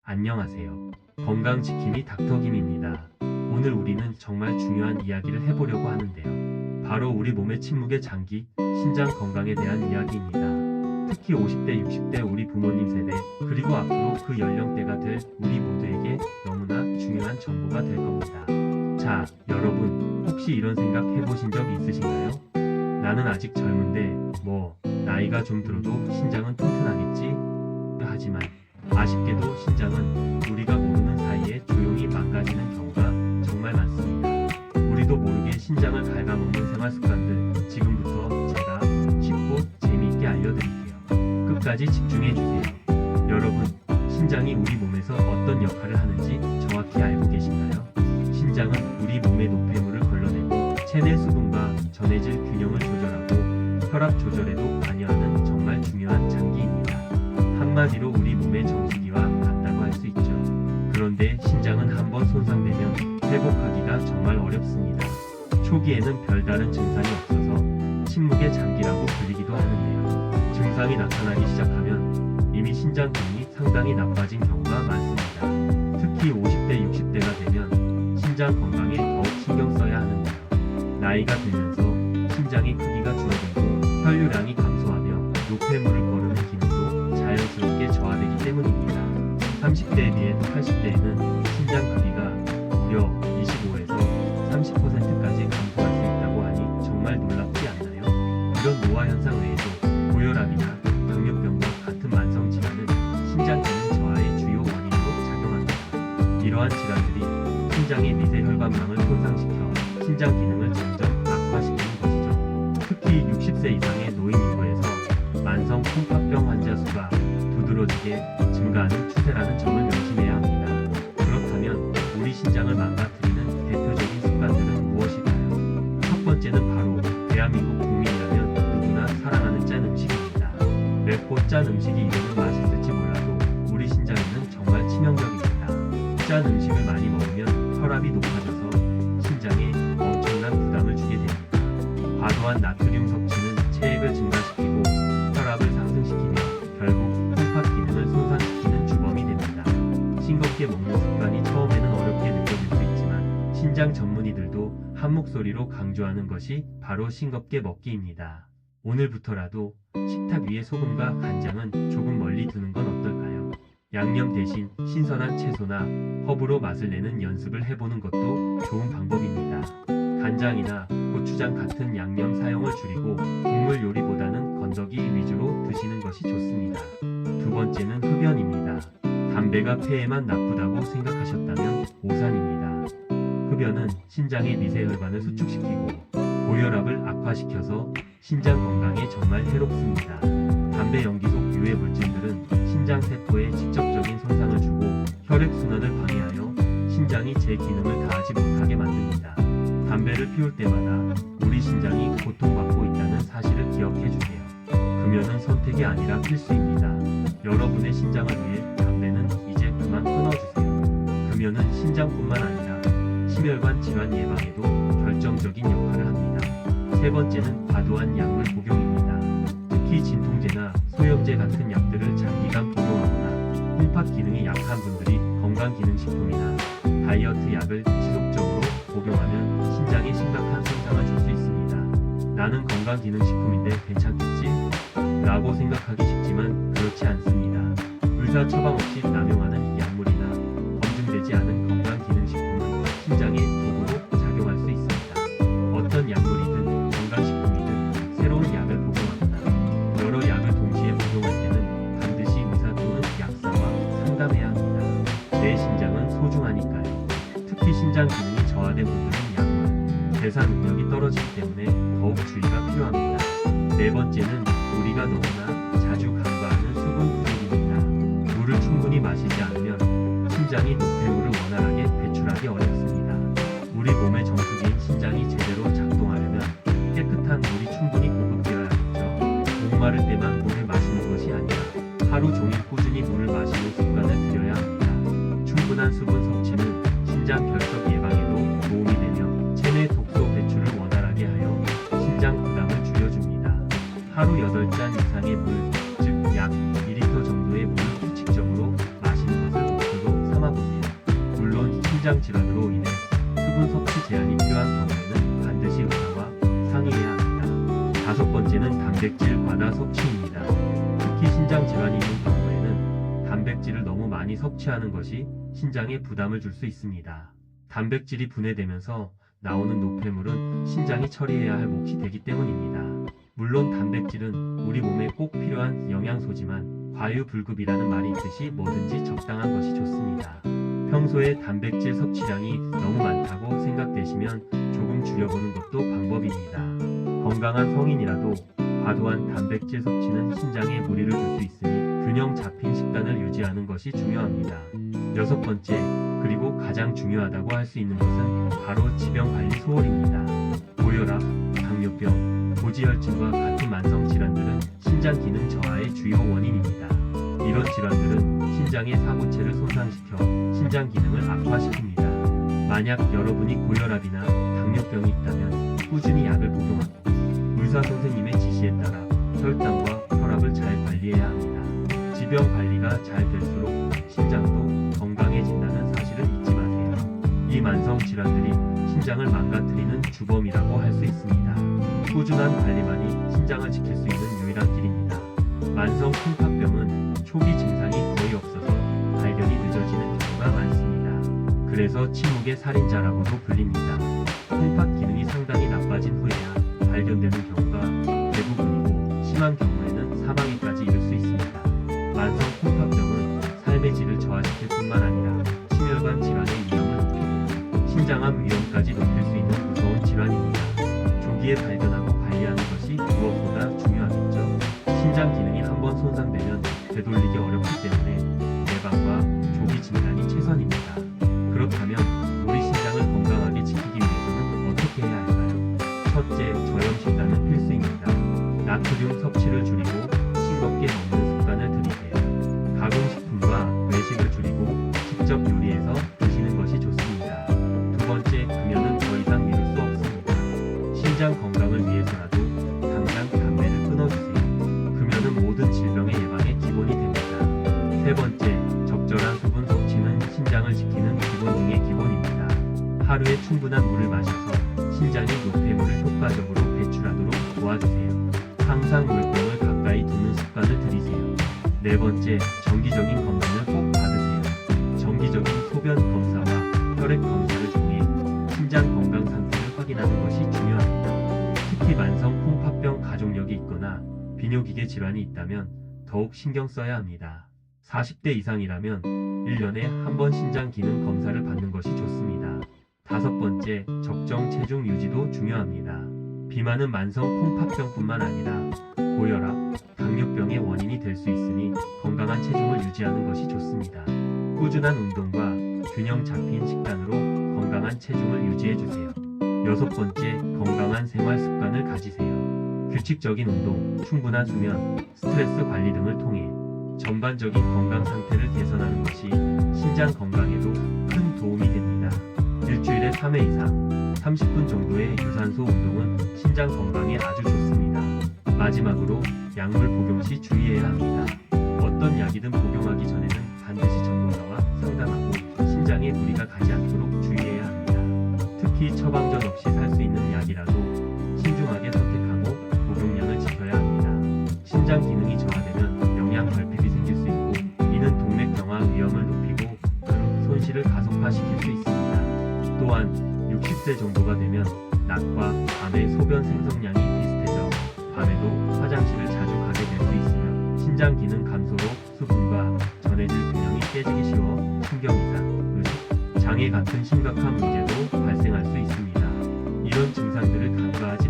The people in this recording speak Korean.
안녕하세요. 건강지킴이 닥터김입니다. 오늘 우리는 정말 중요한 이야기를 해보려고 하는데요. 바로 우리 몸의 침묵의 장기, 신장 건강에 대한 이야기입니다. 특히 50대, 60대 우리 부모님 세대, 그리고 앞으로 그 연령대가 될 우리 모두에게 너무나 중요한 정보가 될 겁니다. 자, 여러분, 혹시 이런 생각 해보신 적 있으신가요? 나는 아직 젊은데, 나이가 좀 들어도 신장은 튼튼하겠지? 하지만 아쉽게도 신장은 우리가 모르는 사이에 조용히 망가지는 경우가 정말 많습니다. 우리도 모르게 신장을 갉아먹는 생활 습관들, 지금부터 제가 쉽고 재미있게 알려드릴게요. 끝까지 집중해주세요. 여러분, 신장이 우리 몸에서 어떤 역할을 하는지 정확히 알고 계신가요? 신장은 우리 몸의 노폐물을 걸러내고 체내 수분과 전해질 균형을 조절하고 혈압 조절에도 관여하는 정말 중요한 장기입니다. 한마디로 우리 몸의 정수기와 같다고 할 수 있죠. 그런데 신장은 한번 손상되면 회복하기가 정말 어렵습니다. 초기에는 별다른 증상이 없어서 침묵의 장기라고 불리기도 하는데요. 증상이 나타나기 시작하면 이미 신장 기능이 상당히 나빠진 경우가 많습니다. 특히 50대, 60대가 되면 신장 건강에 더욱 신경 써야 하는데요. 나이가 들면서 신장의 크기가 줄어들고 혈류량이 감소하며 노폐물을 거르는 기능도 자연스럽게 저하되기 때문입니다. 30대에 비해 80대에는 신장 크기가 무려 25에서 30%까지 감소할 수 있다고 하니 정말 놀랍지 않나요? 이런 노화 현상 외에도 고혈압이나 당뇨병과 같은 만성 질환은 신장 기능 저하의 주요 원인으로 작용합니다. 이러한 질환들이 신장의 미세 혈관망을 손상시켜 신장 기능을 점점 악화시키는 것이죠. 특히 60세 이상의 노인 인구에서 만성 콩팥병 환자 수가 두드러지게 증가하는 추세라는 점을 명심해야 합니다. 그렇다면 우리 신장을 망가뜨리는 대표적인 습관들은 무엇일까요? 첫 번째는 바로 대한민국 국민이라면 누구나 사랑하는 짠 음식입니다. 맵고 짠 음식이 이름은 맛있을지 몰라도 우리 신장에는 정말 치명적입니다. 짠 음식을 많이 먹으면 혈압이 높아져서 신장에 엄청난 부담을 주게 됩니다. 과도한 나트륨 섭취는 체액을 증가시키고 혈압을 상승시키며 결국 콩팥 기능을 손상시키는 주범이 됩니다. 싱겁게 먹는 습관이 처음에는 어렵게 느껴질 수 있지만 신장 전문의들도 한 목소리로 강조하는 것이 바로 싱겁게 먹기입니다. 오늘부터라도 식탁 위에 소금과 간장은 조금 멀리 두는 건 어떨까요? 양념 대신 신선한 채소나 허브로 맛을 내는 연습을 해보는 것도 좋은 방법입니다. 간장이나 고추장 같은 양념 사용을 줄이고 국물 요리보다는 건더기 위주로 드시는 것이 좋습니다. 두 번째는 흡연입니다. 담배가 폐에만 나쁘다고 생각하셨다면 오산입니다. 흡연은 신장의 미세혈관을 수축시키고 고혈압을 악화시켜서 신장 건강에 정말 해롭습니다. 담배 연기 속 유해 물질들은 신장 세포에 직접적인 손상을 주고 혈액순환을 방해하여 신장이 제 기능을 다하지 못하게 만듭니다. 담배를 피울 때마다 우리 신장이 고통받고 있다는 사실을 기억해 주세요. 금연은 선택이 아니라 필수입니다. 여러분의 신장을 위해 담배는 이제 그만 끊어주세요. 금연은 신장뿐만 아니라 심혈관 질환 예방에도 결정적인 역할을 합니다. 세 번째는 과도한 약물 복용입니다. 특히 진통제나 소염제 같은 약들을 장기간 복용하거나 콩팥 기능이 약한 분들이 건강기능식품이나 다이어트 약을 지속적으로 복용하면 신장에 심각한 손상을 줄 수 있습니다. 나는 건강기능식품인데 괜찮겠지? 라고 생각하기 쉽지만 그렇지 않습니다. 의사 처방 없이 남용하는 약물이나 검증되지 않은 건강기능식품은 신장에 도구로 작용할 수 있습니다. 어떤 약물이든 건강식품이든 새로운 약을 복용하거나 여러 약을 동시에 복용할 때는 반드시 의사 또는 약사와 상담해야 합니다. 내 신장은 소중하니까요. 특히 신장 기능이 저하된 분들은 약물, 대사 능력이 떨어지기 때문에 더욱 주의가 필요합니다. 네 번째는 우리가 너무나 자주 간과하는 수분 부족입니다. 물을 충분히 마시지 않으면 신장이 노폐물을 원활하게 배출하기 어렵습니다. 우리 몸의 정수기인 신장이 제대로 작동하려면 깨끗한 물이 충분히 공급되어야겠죠. 목마를 때만 물을 마시는 것이 아니라 하루 종일 꾸준히 물을 마시는 습관을 들여야 합니다. 충분한 수분 섭취는 신장 결석 예방에도 도움이 되며 체내 독소 배출을 원활하게 하여 신장 부담을 줄여줍니다. 하루 8잔 이상의 물, 즉 약 2리터 정도의 물을 규칙적으로 마시는 것을 목표로 신장 질환으로 인해 수분 섭취 제한이 필요한 경우에는 반드시 의사와 상의해야 합니다. 다섯 번째는 단백질 과다 섭취입니다. 특히 신장 질환이 있는 경우에는 단백질을 너무 많이 섭취하는 것이 신장에 부담을 줄 수 있습니다. 단백질이 분해되면서 나오는 노폐물은 신장이 처리해야 할 몫이 되기 때문입니다. 물론 단백질은 우리 몸에 꼭 필요한 영양소지만 과유불급이라는 말이 있듯이 뭐든지 적당한 것이 좋습니다. 평소에 단백질 섭취량이 너무 많다고 생각되시면 조금 줄여보는 것도 방법입니다. 건강한 성인이라도 과도한 단백질 섭취는 신장에 무리를 줄 수 있으니 균형 잡힌 식단을 유지하는 것이 중요합니다. 여섯 번째, 그리고 가장 중요하다고 할 수 있는 것은 바로 지병관리 소홀입니다. 고혈압, 당뇨병, 고지혈증과 같은 만성 질환들은 신장 기능 저하의 주요 원인입니다. 이런 질환들은 신장의 사고체를 손상시켜 신장 기능을 악화시킵니다. 만약 여러분이 고혈압이나 당뇨병이 있다면 꾸준히 약을 복용하고 의사 선생님의 지시에 따라 혈당과 혈압을 잘 관리해야 합니다. 지병 관리가 잘 될수록 신장도 건강해진다는 사실을 잊지 마세요. 이 만성 질환들이 신장을 망가뜨리는 주범이라고 할 수 있습니다. 꾸준한 관리만이 신장을 지킬 수 있는 유일한 길입니다. 만성 콩팥병은 초기 증상이 거의 없어서 발견이 늦어지는 경우가 많습니다. 그래서 침묵의 살인자라고도 불립니다. 콩팥 기능이 상당히 나빠진 후에야 발견되는 경우가 대부분이고 심한 경우에는 사망에까지 이를 수 있습니다. 만성 콩팥병은 삶의 질을 저하시킬 뿐만 아니라 심혈관 질환의 위험을 높이고 신장암 위험까지 높일 수 있는 무서운 질환입니다. 조기에 발견하고 관리하는 것이 무엇보다 중요하겠죠. 신장 기능이 한번 손상되면 되돌리기 어렵기 때문에 예방과 조기 진단이 최선입니다. 그렇다면 우리 신장을 건강하게 지키기 위해서는 어떻게 해야 할까요? 첫째, 저염 식단은 필수입니다. 나트륨 섭취를 줄이고 싱겁게 먹는 습관을 들이세요. 가공식품과 외식을 줄이고 직접 요리해서 드시는 것이 좋습니다. 두 번째, 금연은 더 이상 미룰 수 없습니다. 신장 건강을 위해서라도 당장 담배를 끊어주세요. 금연은 모든 질병의 예방의 기본이 됩니다. 세 번째, 적절한 수분 섭취는 신장을 지키는 기본 중의 기본입니다. 하루에 충분한 물을 마셔서 신장의 노폐물을 효과적으로 배출하도록 도와주세요. 항상 물병을 가까이 두는 습관을 들이세요. 네 번째, 정기적인 검진을 꼭 받으세요. 정기적인 소변 검사와 혈액 검사를 통해 신장 건강 상태를 확인하는 것이 중요합니다. 특히 만성 콩팥병 가족력이 있거나 비뇨기계 질환이 있다면 더욱 신경 써야 합니다. 40대 이상이라면 1년에 한 번 신장 기능 검사를 받는 것이 좋습니다. 다섯 번째, 적정 체중 유지도 중요합니다. 비만은 만성 콩팥병뿐만 아니라 고혈압, 당뇨병의 원인이 될 수 있으니 건강한 체중을 유지하는 것이 좋습니다. 꾸준한 운동과 균형 잡힌 식단으로 건강한 체중을 유지해주세요. 여섯 번째, 건강한 생활 습관을 가지세요. 규칙적인 운동, 충분한 수면, 스트레스 관리 등을 통해 전반적인 건강 상태를 개선하는 것이 신장 건강에도 큰 도움이 됩니다. 일주일에 3회 이상 30분 정도의 유산소 운동은 신장 건강에 아주 좋습니다. 마지막으로 약물 복용 시 주의해야 합니다. 어떤 약이든 복용하기 전에는 반드시 전문가와 상담하고 신장에 무리가 가지 않도록 주의해야 합니다. 특히 처방전 없이 살 수 있는 약이라도 신중하게 선택하고 복용량을 지켜야 합니다. 신장 기능이 저하되면 영양 결핍이 생길 수 있고 이는 동맥 경화 위험을 높이고 그 손실을 가속화시킬 수 있습니다. 또한 60세 정도가 되면 낮과 밤의 소변 생성량이 비슷해져 밤에도 화장실을 자주 가게 될 수 있으며 신장 기능 감소로 수분과 전해질 균형이 깨지기 쉬워 신경 이상, 의식, 장애 같은 심각한 문제도 발생할 수 있습니다. 이런 증상들을 간과하지